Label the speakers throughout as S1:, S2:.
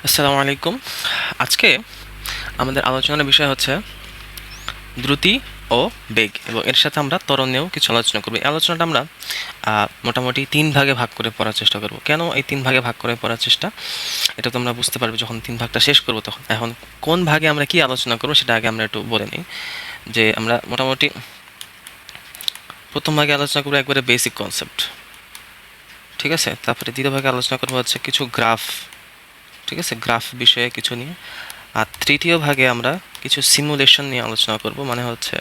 S1: আসসালামু আলাইকুম। আজকে আমাদের আলোচনার বিষয় হচ্ছে দ্রুতি ও বেগ এবং এর সাথে আমরা ত্বরণ নিয়েও কিছু আলোচনা করব। এই আলোচনাটা আমরা মোটামুটি ৩ ভাগে ভাগ করে পড়ার চেষ্টা করব। কেন এই ৩ ভাগে ভাগ করে পড়ার চেষ্টা? এটা তোমরা বুঝতে পারবে যখন ৩ ভাগটা শেষ করব তখন। এখন কোন ভাগে আমরা কি আলোচনা করব সেটা আগে আমরা একটু বলে নিই। যে আমরা মোটামুটি ১ম ভাগে আলোচনা করব একবারে বেসিক কনসেপ্ট। ঠিক আছে? তারপরে ২য় ভাগে আলোচনা করব হচ্ছে কিছু গ্রাফ। ঠিক আছে? গ্রাফ বিষয়ে কিছু নিয়ে। আর ৩য় ভাগে আমরা কিছু সিমুলেশন নিয়ে আলোচনা করব। মানে হচ্ছে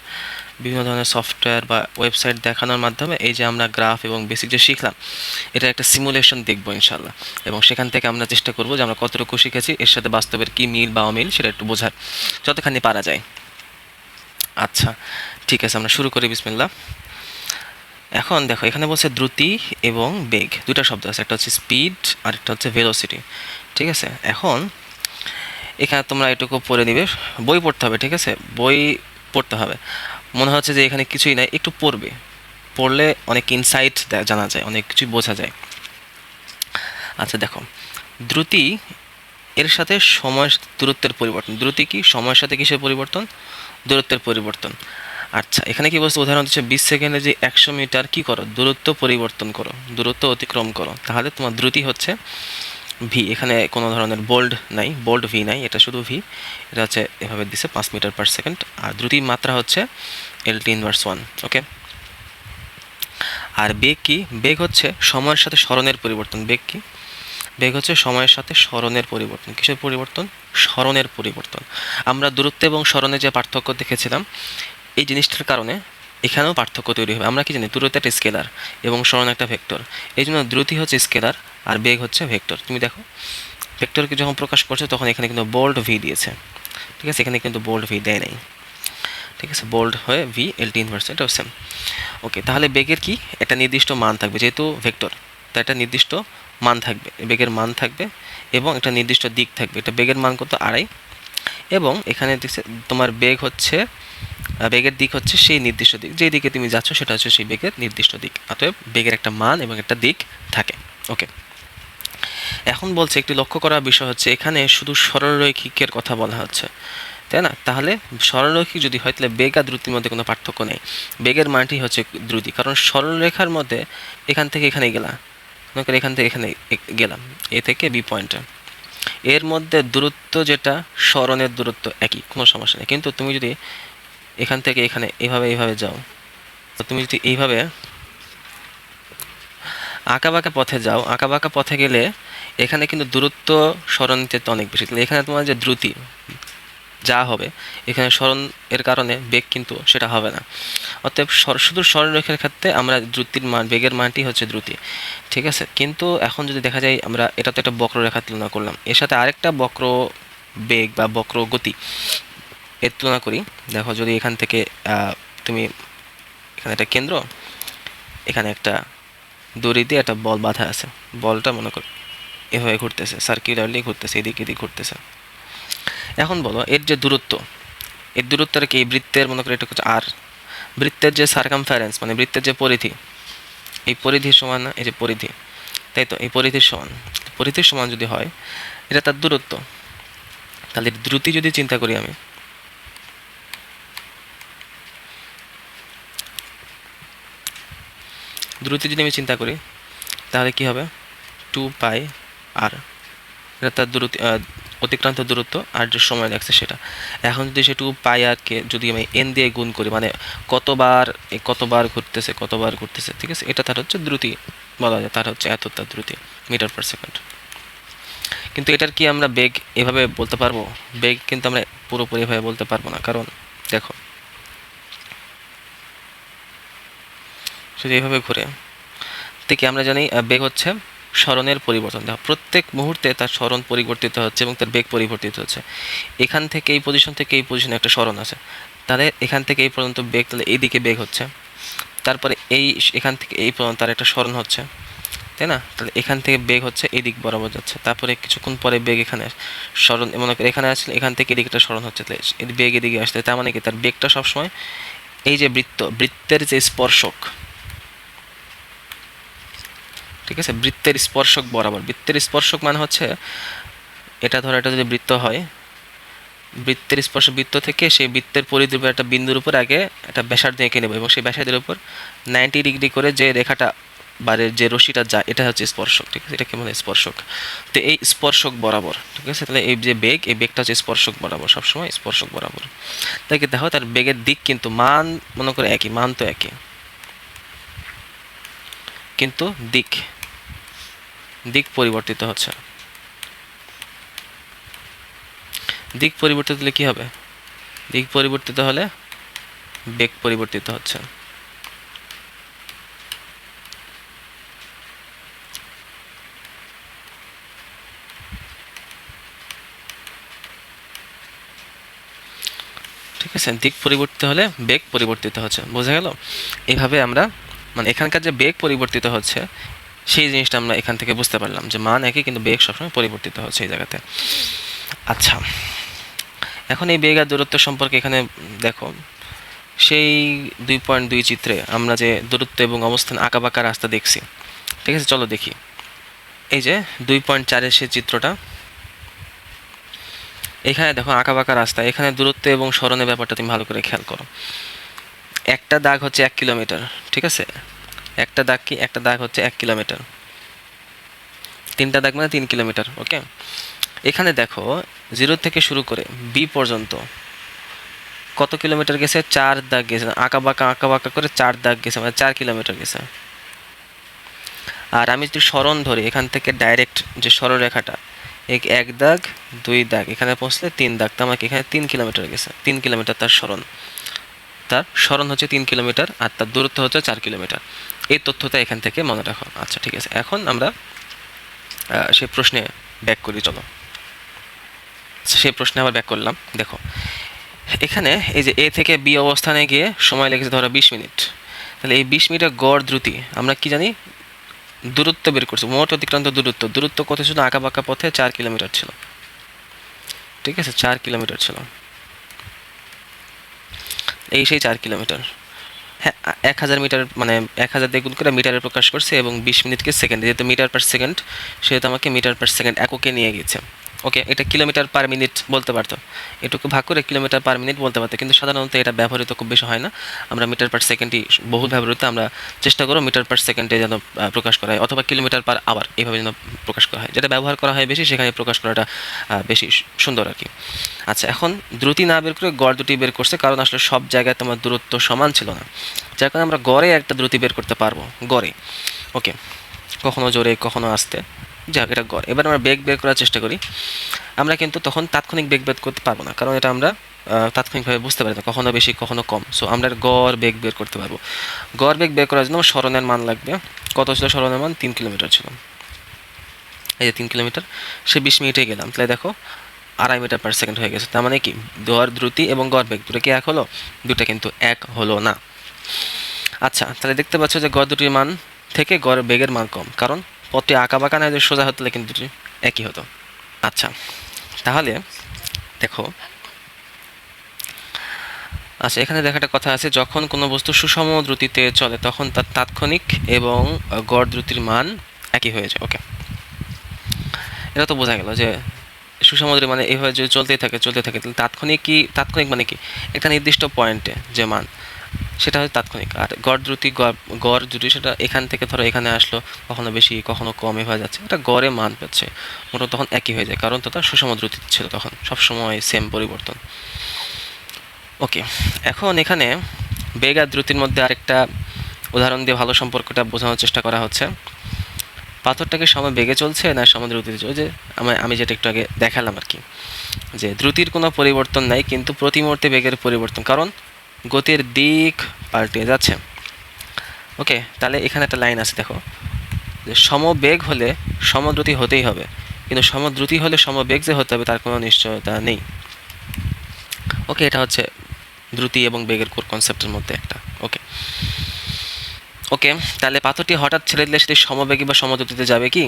S1: বিভিন্ন ধরনের সফটওয়্যার বা ওয়েবসাইট দেখানোর মাধ্যমে এই যে আমরা গ্রাফ এবং বেসিক যে শিখলাম এটা একটা সিমুলেশন দেখবো ইনশাল্লাহ। এবং সেখান থেকে আমরা চেষ্টা করব যে আমরা কতটুকু শিখেছি এর সাথে বাস্তবের কী মিল বা অমিল সেটা একটু বোঝার যতখানি পারা যায়। আচ্ছা, ঠিক আছে, আমরা শুরু করি। বিসমিল্লাহ। এখন দেখো, এখানে বলছে দ্রুতি এবং বেগ, দুটা শব্দ আছে, একটা হচ্ছে স্পিড আর একটা হচ্ছে ভেলোসিটি। ঠিক আছে, এখন এখানে তোমরা এটুকু পড়ে নিবে, বই পড়তে হবে। ঠিক আছে, বই পড়তে হবে। মনে হচ্ছে যে এখানে কিছুই নাই, একটু পড়বে, পড়লে অনেক ইনসাইট জানা যায়, অনেক কিছু বোঝা যায়। আচ্ছা দেখো, দ্রুতি এর সাথে সময় দূরত্বের পরিবর্তন। দ্রুতি কি সময়ের সাথে কিসের পরিবর্তন? দূরত্বের পরিবর্তন। আচ্ছা, এখানে কি বলছে? উদাহরণ হচ্ছে 20 সেকেন্ডে যে 100 মিটার কি করো? দূরত্ব পরিবর্তন করো, দূরত্ব অতিক্রম করো। তাহলে তোমার দ্রুতি হচ্ছে ভি। এখানে কোনো ধরনের বোল্ড নাই, বোল্ড ভি নাই, এটা শুধু ভি। এটা হচ্ছে এভাবে দিছে 5 মিটার পার সেকেন্ড। আর দ্রুতির মাত্রা হচ্ছে LT ইনভার্স 1। ওকে। আর বেগ কি? বেগ হচ্ছে সময়ের সাথে স্মরণের পরিবর্তন। বেগ কি? বেগ হচ্ছে সময়ের সাথে স্মরণের পরিবর্তন। কিসের পরিবর্তন? স্মরণের পরিবর্তন। আমরা দূরত্ব এবং স্মরণে যে পার্থক্য দেখেছিলাম, এই জিনিসটার কারণে এখানেও পার্থক্য তৈরি হবে। আমরা কি জানি? দূরত্ব একটা স্কেলার এবং স্মরণ একটা ভেক্টর। এই জন্য দ্রুতি হচ্ছে স্কেলার আর বেগ হচ্ছে ভেক্টর। তুমি দেখো, ভেক্টরকে যখন প্রকাশ করছে তখন এখানে কিন্তু বোল্ড ভি দিয়েছে। ঠিক আছে, এখানে কিন্তু বোল্ড ভি দেয় নাই। ঠিক আছে, বোল্ড হয়ে ভি LT ইনভার্স, এটাও সেম। ওকে, তাহলে বেগের কি? একটা নির্দিষ্ট মান থাকবে, যেহেতু ভেক্টর তাই একটা নির্দিষ্ট মান থাকবে, বেগের মান থাকবে এবং একটা নির্দিষ্ট দিক থাকবে। এটা বেগের মান কত? 2.5। এবং এখানে দেখছে তোমার বেগ হচ্ছে, বেগের দিক হচ্ছে সেই নির্দিষ্ট দিক, যেই দিকে তুমি যাচ্ছ সেটা হচ্ছে সেই বেগের নির্দিষ্ট দিক। অতএব বেগের একটা মান এবং একটা দিক থাকে। ওকে, এখন বলছে একটি লক্ষ্য করার বিষয় হচ্ছে এখানে শুধু সরলরৈখিকের কথা বলা হচ্ছে, তাই না? তাহলে সরলরৈখিক যদি হয় তাহলে বেগ আর দ্রুতির মধ্যে কোনো পার্থক্য নেই। বেগের মানটি হচ্ছে দ্রুতি, কারণ সরলরেখার মধ্যে এখান থেকে এখানে গেলাম, মনে করি এখান থেকে এখানে গেলাম, এ থেকে বি পয়েন্টে, এর মধ্যে দূরত্ব যেটা স্মরণের দূরত্ব একই, কোনো সমস্যা নেই। কিন্তু তুমি যদি এখান থেকে এখানে এভাবে এইভাবে যাও, তো তুমি যদি এইভাবে আঁকাবাঁকা পথে যাও, আঁকাবাঁকা পথে গেলে এখানে কিন্তু দূরত্ব স্মরণের তো অনেক বেশি। তাহলে এখানে তোমার যে দ্রুতি যা হবে, এখানে স্মরণ এর কারণে বেগ কিন্তু সেটা হবে না। অতএব শুধু সরলরেখার ক্ষেত্রে আমরা দ্রুতির মান, বেগের মানটি হচ্ছে দ্রুতি। ঠিক আছে, কিন্তু এখন যদি দেখা যায় আমরা এটা তো একটা বক্ররেখার তুলনা করলাম, এর সাথে আরেকটা বক্র বেগ বা বক্র গতি এর তুলনা করি। দেখো, যদি এখান থেকে তুমি এখানে একটা কেন্দ্র, এখানে একটা দড়ি দিয়ে একটা বল বাঁধা আছে, বলটা মনে কর এভাবে ঘুরতেছে, সার্কুলারলি ঘুরতেছে, এদিক এদিক ঘুরতেছে। এখন বলো, এর যে দূরত্ব, এর দূরত্বটা কি? বৃত্তের মনে করি এটা হচ্ছে আর, বৃত্তের যে সার্কামফারেন্স মানে বৃত্তের যে পরিধি, এই পরিধির সমান না? এই যে পরিধি, তাই তো, এই পরিধির সমান। পরিধির সমান যদি হয় এটা তার দূরত্ব, তাহলে দ্রুতি যদি চিন্তা করি আমি, দ্রুতি যদি আমি চিন্তা করি তাহলে কি হবে? 2 পাই আর, এটা তার দূরত্ব, অতিক্রান্ত দূরত্ব, আর যে সময় লাগছে সেটা। এখন যদি সে 2 পাই আরকে যদি আমি এন দিয়ে গুণ করি, মানে কতবার কতবার ঘুরতেছে, কতবার ঘুরতেছে, ঠিক আছে, এটা তার হচ্ছে দ্রুতি বলা যায়, তার হচ্ছে এত তার দ্রুতি মিটার পার সেকেন্ড। কিন্তু এটার কি আমরা বেগ এভাবে বলতে পারবো? বেগ কিন্তু আমরা পুরোপুরি এভাবে বলতে পারবো না, কারণ দেখো, যদি এভাবে ঘুরে থেকে আমরা জানি বেগ হচ্ছে স্মরণের পরিবর্তন। দেখো, প্রত্যেক মুহূর্তে তার স্মরণ পরিবর্তিত হচ্ছে এবং তার বেগ পরিবর্তিত হচ্ছে। এখান থেকে এই পজিশন থেকে এই পজিশনে একটা স্মরণ আছে, তাহলে এখান থেকে এই পর্যন্ত বেগ, তাহলে এই দিকে বেগ হচ্ছে। তারপরে এই এখান থেকে এই পর্যন্ত তার একটা স্মরণ হচ্ছে, তাই না? তাহলে এখান থেকে বেগ হচ্ছে এই দিক বরাবর যাচ্ছে। তারপরে কিছুক্ষণ পরে বেগ এখানে স্মরণ, মনে করি এখানে আসলে এখান থেকে এদিকে একটা স্মরণ হচ্ছে, তাহলে বেগ এদিকে আসলে, তার মানে কি তার বেগটা সবসময় এই যে বৃত্তের যে স্পর্শক, ঠিক আছে, বৃত্তের স্পর্শক বরাবর। বৃত্তের স্পর্শক মানে হচ্ছে এটা ধরো এটা যদি বৃত্ত হয়, বৃত্তের স্পর্শ বৃত্ত থেকে সেই বৃত্তের পরিধির উপর একটা বিন্দুর উপর আগে একটা ব্যাসার্ধ এঁকে নেব এবং সেই ব্যাসার্ধের উপর 90 ডিগ্রি করে যে রেখাটা বা যে রশ্মিটা যায় এটা হচ্ছে স্পর্শক, ঠিক আছে, এটা কেমন স্পর্শক। তো এই স্পর্শক বরাবর, ঠিক আছে, তাহলে এই যে বেগ, এই বেগটা হচ্ছে স্পর্শক বরাবর, সবসময় স্পর্শক বরাবর। তাই দেখো তার বেগের দিক কিন্তু মান মনে করে একই, মান তো একই, কিন্তু দিক দিক পরিবর্তিত হচ্ছে। দিক পরিবর্তিত হলে কি হবে? দিক পরিবর্তিত হলে বেগ পরিবর্তিত হচ্ছে। ঠিক আছে, দিক পরিবর্তিত হলে বেগ পরিবর্তিত হচ্ছে, বোঝা গেল? এইভাবে আমরা মানে এখানকার যে বেগ পরিবর্তিত হচ্ছে সেই জিনিসটা আমরা এখান থেকে বুঝতে পারলাম যে মান একই কিন্তু বেগ সবসময় পরিবর্তিত হচ্ছে এই জায়গাতে। আচ্ছা, এখন এই বেগ আর দূরত্ব সম্পর্কে এখানে দেখো, সেই 2.2 চিত্রে আমরা যে দূরত্ব এবং অবস্থান আঁকাবাঁকা রাস্তা দেখছি, ঠিক আছে, চলো দেখি। এই যে 2.4-এর সেই চিত্রটা, এখানে দেখো আঁকাবাঁকা রাস্তা, এখানে দূরত্ব এবং সরণের ব্যাপারটা তুমি ভালো করে খেয়াল করো। একটা দাগ হচ্ছে 1 কিলোমিটার, ঠিক আছে, একটা দাগ কি, একটা দাগ হচ্ছে 1 কিলোমিটার, তিনটা দাগ মানে 3 কিলোমিটার। ওকে, এখানে দেখো 0 থেকে শুরু করে বি পর্যন্ত কত কিলোমিটার গেছে? 4 দাগ গেছে, আঁকাবাঁকা করে 4 দাগ গেছে, মানে 4 কিলোমিটার গেছে। আর আমি যদি সরণ ধরি এখান থেকে ডাইরেক্ট যে সরলরেখাটা, এক দাগ 2 দাগ এখানে পৌঁছলে 3 দাগ, তো আমাকে এখানে 3 কিলোমিটার গেছে, 3 কিলোমিটার তার সরণ হচ্ছে 3 কিলোমিটার আর তার দূরত্ব হচ্ছে 4 কিলোমিটার। এই তথ্যটা এখান থেকে মনে রাখো। আচ্ছা ঠিক আছে, এখন আমরা সেই প্রশ্নে ব্যাক করি, চলো সেই প্রশ্নে আবার ব্যাক করলাম। দেখো এখানে এই যে এ থেকে বি অবস্থানে গিয়ে সময় লেগেছে ধরো 20 মিনিট, তাহলে এই 20 মিনিটের গড় দ্রুতি আমরা কি জানি? দূরত্ব বের করছি, মোট অতিক্রান্ত দূরত্ব কত ছিল? আঁকাবাঁকা পথে 4 কিলোমিটার ছিল, ঠিক আছে, 4 কিলোমিটার ছিল, এই সেই 4 কিলোমিটার। হ্যাঁ, 1000 মিটার মানে 1000 দিয়ে গুণ করে মিটারে প্রকাশ করছে এবং 20 মিনিটকে সেকেন্ড, যেহেতু মিটার পার সেকেন্ড সেহেতু আমাকে মিটার পার সেকেন্ড এককে নিয়ে গেছে। ওকে, এটা কিলোমিটার পার মিনিট বলতে পারতো, এটুকু ভাগ করে কিলোমিটার পার মিনিট বলতে পারতো, কিন্তু সাধারণত এটা ব্যবহৃত খুব বেশি হয় না। আমরা মিটার পার সেকেন্ডই বহুল ব্যবহৃত, আমরা চেষ্টা করো মিটার পার সেকেন্ডে যেন প্রকাশ করা হয়, অথবা কিলোমিটার পার আওয়ার, এইভাবে যেন প্রকাশ করা হয়, যেটা ব্যবহার করা হয় বেশি সেখানে প্রকাশ করাটা বেশি সুন্দর আর কি। আচ্ছা, এখন দ্রুতি না বের করে গড় দুটি বের করছে, কারণ আসলে সব জায়গায় তোমার দূরত্ব সমান ছিল না, যার কারণে আমরা গড়ে একটা দ্রুতি বের করতে পারবো, গড়ে। ওকে, কখনো জোরে কখনো আস্তে, যাক এটা গড়। এবার আমরা বেগ বের করার চেষ্টা করি। আমরা কিন্তু তখন তাৎক্ষণিক বেগ বের করতে পারবো না, কারণ এটা আমরা তাৎক্ষণিকভাবে বুঝতে পারি না, কখনো বেশি কখনো কম। সো আমরা গড় বেগ বের করতে পারবো। গড় বেগ বের করার জন্য সরণের মান লাগবে। কত ছিল সরণের মান? 3 কিলোমিটার ছিল। এই যে 3 কিলোমিটার, সে 20 মিনিটে গেলাম, তাহলে দেখো 2.5 মিটার পার সেকেন্ড হয়ে গেছে। তার মানে কি গড় দ্রুতি এবং গড় বেগ দুটো কি এক হলো? দুটো কিন্তু এক হলো না। আচ্ছা, তাহলে দেখতে পাচ্ছ যে গড় দুটির মান থেকে গড় বেগের মান কম, কারণ পথটি আঁকা বাঁকা না যদি সোজা হতো তাহলে কিন্তু দুটি একই হতো। আচ্ছা, তাহলে দেখো, আচ্ছা এখানে দেখা একটা কথা আছে, যখন কোনো বস্তু সুষম দ্রুতিতে চলে তখন তার তাৎক্ষণিক এবং গড় দ্রুতির মান একই হয়ে যায়। ওকে, এটা তো বোঝা গেল যে সুষম দ্রুতি মানে এইভাবে যদি চলতেই থাকে তাহলে তাৎক্ষণিক মানে কি? একটা নির্দিষ্ট পয়েন্টে যে মান সেটা হচ্ছে তাৎক্ষণিক। আর গড় দ্রুতি সেটা এখান থেকে ধরো এখানে আসলো, কখনো বেশি কখনো কম হয়ে যাচ্ছে, এটা গড়ে মান পাচ্ছে, মোটামুটি তখন একই হয়ে যায়, কারণ তো তার সুষম দ্রুতি ছিল, তখন সবসময় সেম পরিবর্তন। ওকে, এখন এখানে বেগ আর দ্রুতির মধ্যে আরেকটা উদাহরণ দিয়ে ভালো সম্পর্কটা বোঝানোর চেষ্টা করা হচ্ছে। পাথরটাকে সময় বেগে চলছে না সময় দ্রুতিতে চলছে? আমি যেটা একটু আগে দেখালাম আর কি, যে দ্রুতির কোনো পরিবর্তন নাই কিন্তু প্রতি মুহূর্তে বেগের পরিবর্তন, কারণ গতির দিক পাল্টে যাচ্ছে। ওকে, তাহলে এখানে একটা লাইন আছে দেখো, যে সমবেগ হলে সমদ্রুতি হতেই হবে, কিন্তু সমদ্রুতি হলে সমবেগ যে হতে হবে তার কোনো নিশ্চয়তা নেই। ওকে, এটা হচ্ছে দ্রুতি এবং বেগের কোর কনসেপ্টের মধ্যে একটা। ওকে ওকে, তাহলে পাথরটি হঠাৎ ছেড়ে দিলে সেটি সমবেগী বা সমদ্রুতিতে যাবে কি?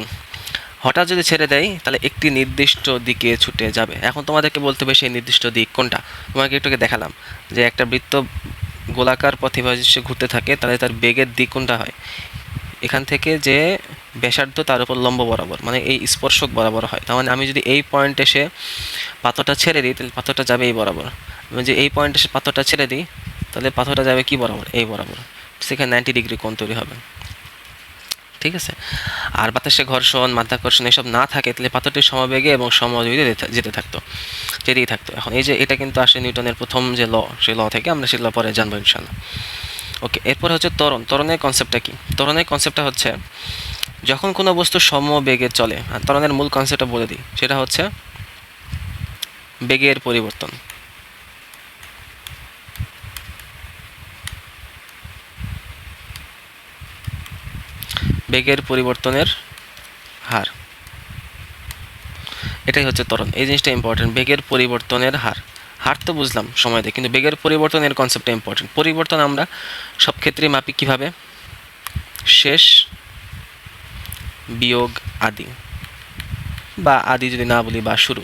S1: হঠাৎ যদি ছেড়ে দেয় তাহলে একটি নির্দিষ্ট দিকে ছুটে যাবে। এখন তোমাদেরকে বলতে হবে সেই নির্দিষ্ট দিক কোনটা। তোমাকে একটু দেখালাম যে একটা বৃত্ত গোলাকার পথে ঘুরতে থাকে, তাহলে তার বেগের দিক কোনটা হয়? এখান থেকে যে ব্যাসার্ধ তার উপর লম্ব বরাবর, মানে এই স্পর্শক বরাবর হয়। তার মানে আমি যদি এই পয়েন্টে এসে পাথরটা ছেড়ে দিই তাহলে পাথরটা যাবে এই বরাবর। আমি যদি এই পয়েন্টে এসে পাথরটা ছেড়ে দিই তাহলে পাথরটা যাবে কি বরাবর, এই বরাবর। সেখানে 90 ডিগ্রি কোণ তৈরি হবে, ঠিক আছে। আর বাতাসে ঘর্ষণ, মাধ্যাকর্ষণ এসব না থাকে তাহলে পাথরটি সমবেগে এবং সমবেগে যেতেই থাকতো। এখন এই যে এটা কিন্তু আসে নিউটনের প্রথম যে ল, সেই ল থেকে আমরা সেগুলো পরে জানবো ইনশাআল্লাহ। ওকে, এরপর হচ্ছে ত্বরণ। ত্বরণের কনসেপ্টটা কি? ত্বরণের কনসেপ্টটা হচ্ছে যখন কোনো বস্তু সমবেগে চলে, আর ত্বরণের মূল কনসেপ্টটা বলে দিই, সেটা হচ্ছে বেগের পরিবর্তন। বেগের পরিবর্তনের হার, এটাই হচ্ছে ত্বরণ। এই জিনিসটা ইম্পর্টেন্ট, বেগের পরিবর্তনের হার। হার তো বুঝলাম সময় দিয়ে, কিন্তু বেগের পরিবর্তনের কনসেপ্টটা ইম্পর্টেন্ট। পরিবর্তন আমরা সব ক্ষেত্রেই মাপি কীভাবে? শেষ বিয়োগ আদি, বা আদি যদি না বলি বা শুরু,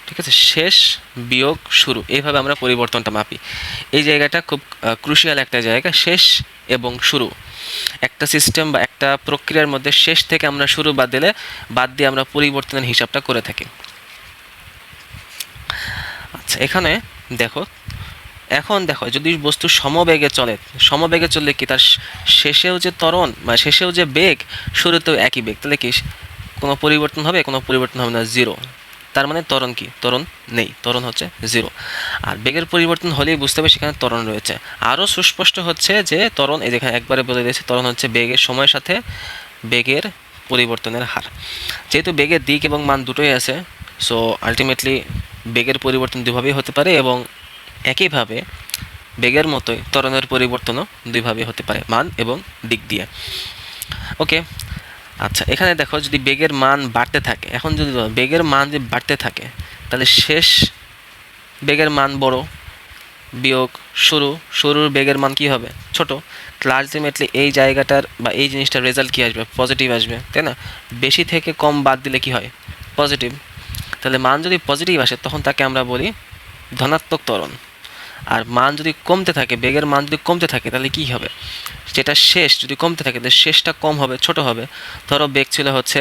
S1: ঠিক আছে। শেষ বিয়োগ শুরু, এইভাবে আমরা পরিবর্তনটা মাপি। এই জায়গাটা খুব ক্রুশিয়াল একটা জায়গা, শেষ এবং শুরু। একটা সিস্টেম বা একটা প্রক্রিয়ার মধ্যে শেষ থেকে আমরা শুরু বাদ দিয়ে আমরা পরিবর্তনের হিসাবটা করে থাকি। আচ্ছা, এখানে দেখো, এখন দেখো যদি বস্তু সমবেগে চললে কি তার শেষেও যে ত্বরণ, মানে শেষেও যে বেগ, শুরুতেও একই বেগ, তাহলে কি কোনো পরিবর্তন হবে? কোনো পরিবর্তন হবে না, জিরো। তার মানে ত্বরণ কি? ত্বরণ নেই, ত্বরণ হচ্ছে জিরো। আর বেগের পরিবর্তন হলেই বুঝতে হবে সেখানে ত্বরণ রয়েছে। আরও সুস্পষ্ট হচ্ছে যে ত্বরণ, এই যেখানে একবারে বলে দিয়েছে, ত্বরণ হচ্ছে বেগের সময়ের সাথে বেগের পরিবর্তনের হার। যেহেতু বেগের দিক এবং মান দুটোই আছে, সো আলটিমেটলি বেগের পরিবর্তন দুইভাবেই হতে পারে, এবং একইভাবে বেগের মতোই ত্বরণের পরিবর্তনও দুইভাবে হতে পারে, মান এবং দিক দিয়ে। ওকে, আচ্ছা, এখানে দেখো যদি বেগের মান বাড়তে থাকে, এখন যদি বেগের মান যদি বাড়তে থাকে তাহলে শেষ বেগের মান বড়, বিয়োগ শুরুর বেগের মান কি হবে? ছোট। তাহলে আলটিমেটলি এই জায়গাটার বা এই জিনিসটার রেজাল্ট কী আসবে? পজিটিভ আসবে, তাই না? বেশি থেকে কম বাদ দিলে কি হয়? পজিটিভ। তাহলে মান যদি পজিটিভ আসে তখন তাকে আমরা বলি ধনাত্মক ত্বরণ। আর মান যদি কমতে থাকে, বেগের মান যদি কমতে থাকে তাহলে কি হবে? যেটা শেষ যদি কমতে থাকে তাহলে শেষটা কম হবে, ছোট হবে। ধরো বেগ ছিল হচ্ছে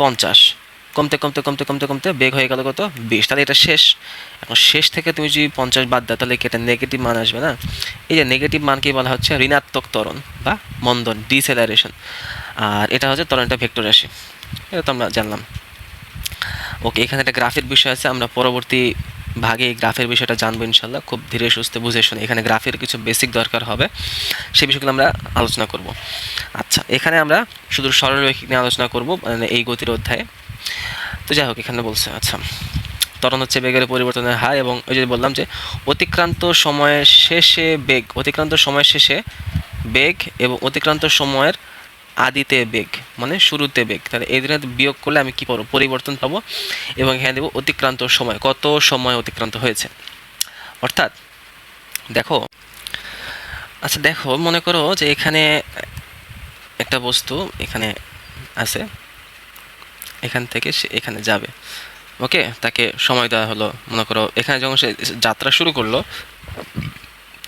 S1: 50, কমতে কমতে কমতে কমতে কমতে বেগ হয়ে গেল কত? 20। তাহলে এটা শেষ। এখন শেষ থেকে তুমি যদি 50 বাদ দাও তাহলে কি এটা নেগেটিভ মান আসবে না? এই যে নেগেটিভ মানকে বলা হচ্ছে ঋণাত্মক ত্বরণ বা মন্দন, ডিসেলারেশন। আর এটা হচ্ছে ত্বরণটা ভেক্টর রাশি, এটা তো আমরা জানলাম। ওকে, এখানে একটা গ্রাফের বিষয় আছে, আমরা পরবর্তী ভাগে এই গ্রাফের বিষয়টা জানবো ইনশাল্লাহ, খুব ধীরে সুস্থে বুঝে শুনে। এখানে গ্রাফের কিছু বেসিক দরকার হবে, সেই বিষয়গুলো আমরা আলোচনা করব। আচ্ছা, এখানে আমরা শুধু সরলরৈখিক নিয়ে আলোচনা করব, মানে এই গতির অধ্যায়ে। তো যাই হোক, এখানে বলছে আচ্ছা ত্বরণ হচ্ছে বেগের পরিবর্তনের হার, এবং ওই যে বললাম যে অতিক্রান্ত সময়ের শেষে বেগ এবং অতিক্রান্ত সময়ের আদিতে বেগ, মানে শুরুতে বেগ। তাহলে এই দুটো বিয়োগ করলে আমি কি পাবো? পরিবর্তন পাবো, এবং এখানে দেবো অতিক্রান্ত সময়, কত সময় অতিক্রান্ত হয়েছে। অর্থাৎ দেখো, আচ্ছা দেখো, মনে করো যে এখানে একটা বস্তু এখানে আছে, এখান থেকে সে এখানে যাবে। ওকে, তাকে সময় দেওয়া হলো, মনে করো এখানে যখন সে যাত্রা শুরু করলো,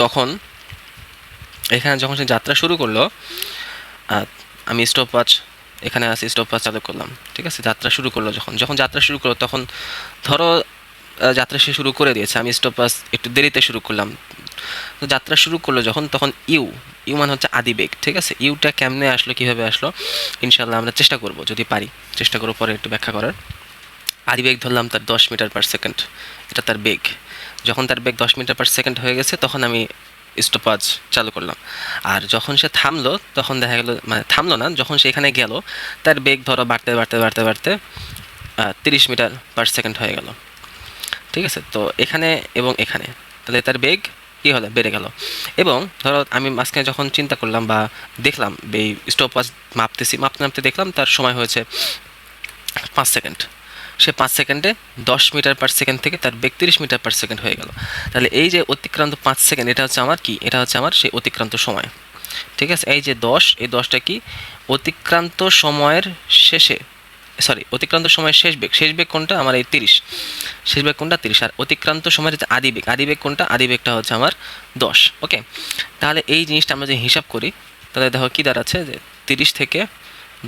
S1: তখন এখানে যখন সে যাত্রা শুরু করলো, আমি স্টপওয়াচ এখানে আসি, স্টপওয়াচ চালু করলাম, ঠিক আছে। যাত্রা শুরু করলো, যখন যাত্রা শুরু করলো, তখন ধরো যাত্রা সে শুরু করে দিয়েছে, আমি স্টপওয়াচ একটু দেরিতে শুরু করলাম। তো যাত্রা শুরু করলো তখন ইউ মানে হচ্ছে আদিবেগ, ঠিক আছে। ইউটা কেমনে আসলো, কীভাবে আসলো, ইনশাল্লাহ আমরা চেষ্টা করব, যদি পারি চেষ্টা করবো পরে একটু ব্যাখ্যা করার। আদিবেগ ধরলাম তার 10 মিটার পার সেকেন্ড, এটা তার বেগ। যখন তার বেগ 10 মিটার পার সেকেন্ড হয়ে গেছে তখন আমি স্টপওয়াচ চালু করলাম। আর যখন সে থামলো তখন দেখা গেলো, মানে থামলো না, যখন সে এখানে গেল তার বেগ ধরো বাড়তে বাড়তে বাড়তে বাড়তে 30 মিটার পার সেকেন্ড হয়ে গেল, ঠিক আছে। তো এখানে এবং এখানে তাহলে তার বেগ কী হলো? বেড়ে গেল। এবং ধরো আমি মাঝখানে যখন চিন্তা করলাম বা দেখলাম এই স্টপওয়াচ মাপতে দেখলাম তার সময় হয়েছে 5 সেকেন্ড। সে 5 সেকেন্ডে 10 মিটার পার সেকেন্ড থেকে তার বেগ 30 মিটার পার সেকেন্ড হয়ে গেল। তাহলে এই যে অতিক্রান্ত 5 সেকেন্ড, এটা হচ্ছে আমার কি? এটা হচ্ছে আমার সেই অতিক্রান্ত সময়, ঠিক আছে। এই যে 10, এই 10টা কি? অতিক্রান্ত সময়ের শেষে, অতিক্রান্ত সময়ের শেষ বেগ কোনটা? আমার এই 30, শেষ বেগ কোনটা? 30। আর অতিক্রান্ত সময়ের যে আদিবেগ কোনটা? আদিবেগটা হচ্ছে আমার 10। ওকে, তাহলে এই জিনিসটা আমরা যে হিসাব করি তাহলে দেখো কী দাঁড়াচ্ছে, যে 30 থেকে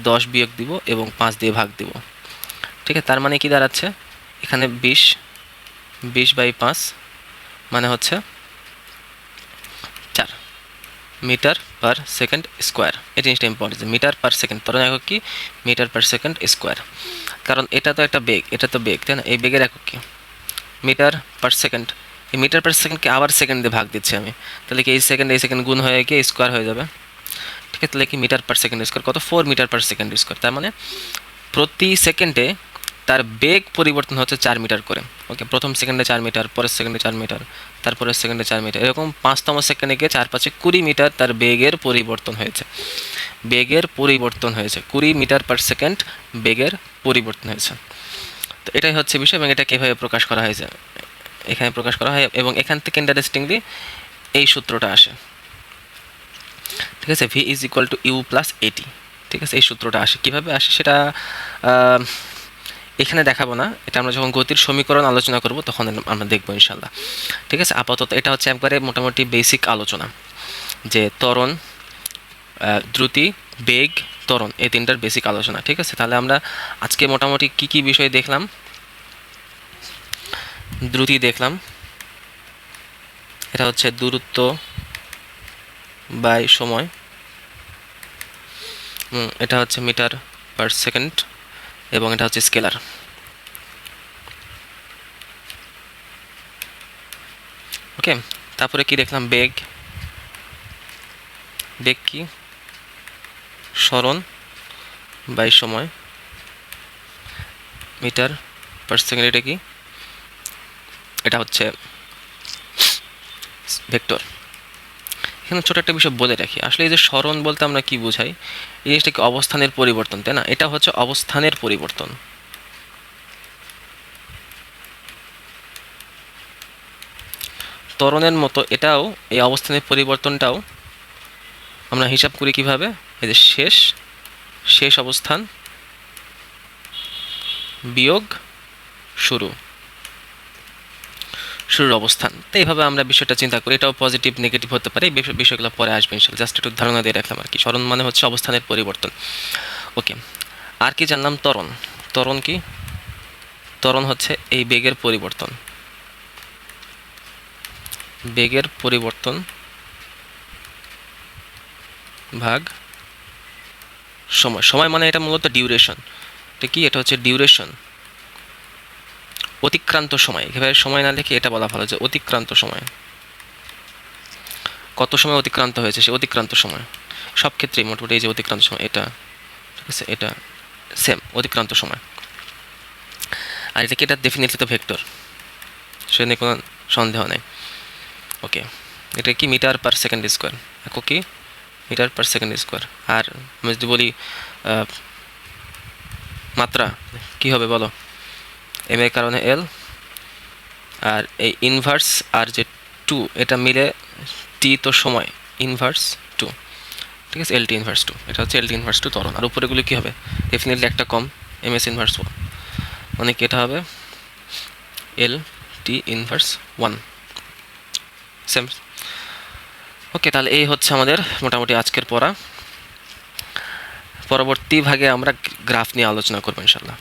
S1: 10 বিয়োগ দিব এবং 5 দিয়ে ভাগ দিব। ঠিক আছে, তার মানে কি দাঁড়াচ্ছে এখানে 20/5 মানে হচ্ছে 4 মিটার পার সেকেন্ড স্কোয়ার। এই জিনিসটা ইম্পর্টেন্ট, যে মিটার পার সেকেন্ড, ত্বরণ একক কি মিটার পার সেকেন্ড স্কোয়ার, কারণ এটা তো একটা বেগ, এটা তো বেগ, তাই না? এই বেগের একক কি মিটার পার সেকেন্ড। এই মিটার পার সেকেন্ডকে আবার সেকেন্ড দিয়ে ভাগ দিচ্ছি আমি, তাহলে কি এই সেকেন্ড গুণ হয়ে গিয়ে স্কোয়ার হয়ে যাবে। ঠিক আছে, তাহলে কি মিটার পার সেকেন্ড স্কোয়ার কত 4 মিটার পার সেকেন্ড স্কোয়ার, তার মানে প্রতি সেকেন্ডে তার বেগ পরিবর্তন হচ্ছে 4 মিটার করে। ওকে, প্রথম সেকেন্ডে 4 মিটার, পরের সেকেন্ডে 4 মিটার, তারপরের সেকেন্ডে 4 মিটার, এরকম 5তম সেকেন্ডে গিয়ে 4×5 20 মিটার তার বেগের পরিবর্তন হয়েছে। বেগের পরিবর্তন হয়েছে 20 মিটার পার সেকেন্ড বেগের পরিবর্তন হয়েছে। তো এটাই হচ্ছে বিষয়, এবং এটা কীভাবে প্রকাশ করা হয়েছে এখানে প্রকাশ করা হয়, এবং এখান থেকে ইন্টারেস্টিংলি এই সূত্রটা আসে। ঠিক আছে, V is equal to U plus at. ঠিক আছে, এই সূত্রটা আসে, কীভাবে আসে সেটা এখানে দেখাবো না, এটা আমরা যখন গতির সমীকরণ আলোচনা করব তখন আমরা দেখবো ইনশাল্লাহ। ঠিক আছে, আপাতত এটা হচ্ছে একবারে মোটামুটি বেসিক আলোচনা, যে ত্বরণ, দ্রুতি, বেগ, ত্বরণ, এই তিনটার বেসিক আলোচনা। ঠিক আছে, তাহলে আমরা আজকে মোটামুটি কি কি বিষয় দেখলাম। দ্রুতি দেখলাম, এটা হচ্ছে দূরত্ব বাই সময়, এটা হচ্ছে মিটার পার সেকেন্ড, এবং এটা হচ্ছে স্কেলার। ওকে, তারপরে কি দেখলাম, বেগ। বেগ কি সরণ বাই সময়, মিটার পার সেকেন্ড, এটা কি এটা হচ্ছে ভেক্টর। এখানে ছোট একটা বিষয় বলে রাখি, আসলে এই যে সরণ বলতে আমরা কি বোঝাই, এই জিনিসটা কি অবস্থানের পরিবর্তন, তাই না? এটা হচ্ছে অবস্থানের পরিবর্তন। ত্বরণের মতো এটাও, এই অবস্থানের পরিবর্তনটাও আমরা হিসাব করি কিভাবে, এই যে শেষ অবস্থান বিয়োগ শুরুর অবস্থান। তো এইভাবে আমরা বিষয়টা চিন্তা করি, এটাও পজিটিভ নেগেটিভ হতে পারে, এই বিষয়গুলো পরে আসবে ইনশাল্লাহ, জাস্ট একটু ধারণা দিয়ে রাখলাম আর কি। সরণ মানে হচ্ছে অবস্থানের পরিবর্তন। ওকে, আর কি জানলাম, ত্বরণ। ত্বরণ কি, ত্বরণ হচ্ছে এই বেগের পরিবর্তন, বেগের পরিবর্তন ভাগ সময়। সময় মানে এটা মূলত ডিউরেশন। এটা কি, এটা হচ্ছে ডিউরেশন, অতিক্রান্ত সময়। একেবারে সময় না লিখে এটা বলা ভালো যে অতিক্রান্ত সময়, কত সময় অতিক্রান্ত হয়েছে সে অতিক্রান্ত সময়। সব ক্ষেত্রেই মোটামুটি এই যে অতিক্রান্ত সময়, এটা ঠিক আছে, এটা সেম অতিক্রান্ত সময়। আর এটা কি, এটা ডেফিনেটলি তো ভেক্টর, সে নিয়ে কোনো সন্দেহ নেই। ওকে, এটা কি মিটার পার সেকেন্ড স্কোয়ার, একক কি মিটার পার সেকেন্ড স্কোয়ার। আর আমি যদি বলি মাত্রা, কি হবে বলো, এম এর কারণে এল, আর এই ইনভার্স আর যে 2 এটা মিলে টি তো সময়, ইনভার্স 2। ঠিক আছে, এল টি ইনভার্স 2, এটা হচ্ছে এল টি ইনভার্স 2 ত্বরণ। আর উপরেগুলি কী হবে, ডেফিনেটলি একটা কম, এম এস ইনভার্স 1, মানে কি এটা হবে এল টি ইনভার্স 1 সেম। ওকে, তাহলে এই হচ্ছে আমাদের মোটামুটি আজকের পড়া। পরবর্তী ভাগে আমরা গ্রাফ নিয়ে আলোচনা করবো ইনশাল্লাহ।